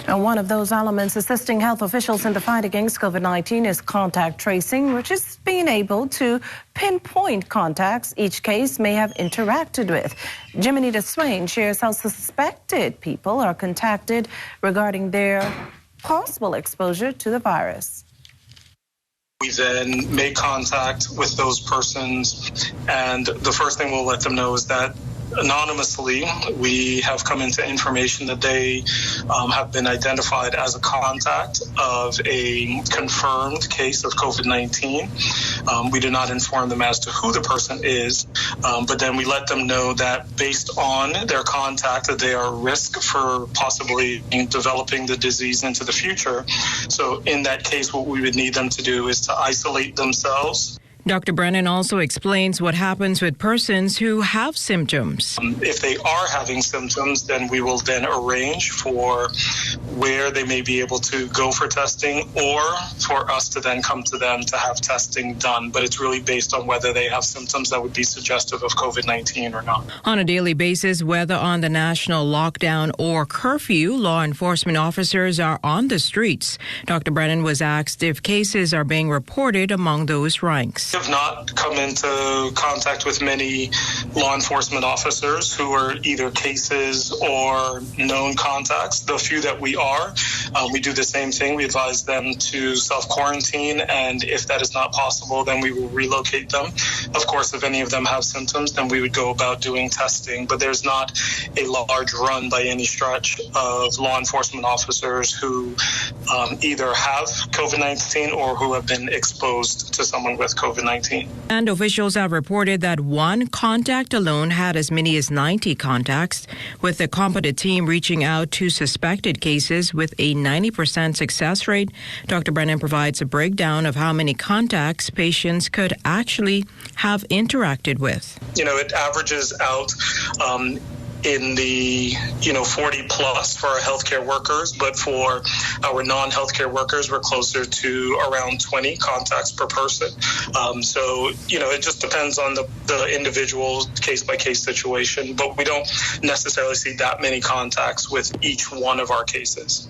And one of those elements assisting health officials in the fight against COVID-19 is contact tracing, which is being able to pinpoint contacts each case may have interacted with. Jiminita Swain shares how suspected people are contacted regarding their possible exposure to the virus. We then make contact with those persons, and the first thing we'll let them know is that anonymously we have come into information that they have been identified as a contact of a confirmed case of COVID-19. We do not inform them as to who the person is, but then we let them know that based on their contact that they are at risk for possibly developing the disease into the future. So in that case, what we would need them to do is to isolate themselves. Dr. Brennan also explains what happens with persons who have symptoms. If they are having symptoms, then we will then arrange for where they may be able to go for testing, or for us to then come to them to have testing done. But it's really based on whether they have symptoms that would be suggestive of COVID-19 or not. On a daily basis, whether on the national lockdown or curfew, law enforcement officers are on the streets. Dr. Brennan was asked if cases are being reported among those ranks. Have not come into contact with many law enforcement officers who are either cases or known contacts. The few that we are, we do the same thing. We advise them to self-quarantine, and if that is not possible, then we will relocate them. Of course, if any of them have symptoms, then we would go about doing testing, but there's not a large run by any stretch of law enforcement officers who either have COVID-19 or who have been exposed to someone with COVID-19. And officials have reported that one contact alone had as many as 90 contacts, with the competent team reaching out to suspected cases with a 90% success rate. Dr. Brennan provides a breakdown of how many contacts patients could actually have interacted with. It averages out in the 40 plus for our healthcare workers, but for our non-healthcare workers, we're closer to around 20 contacts per person. So it just depends on the individual case-by-case situation, but we don't necessarily see that many contacts with each one of our cases.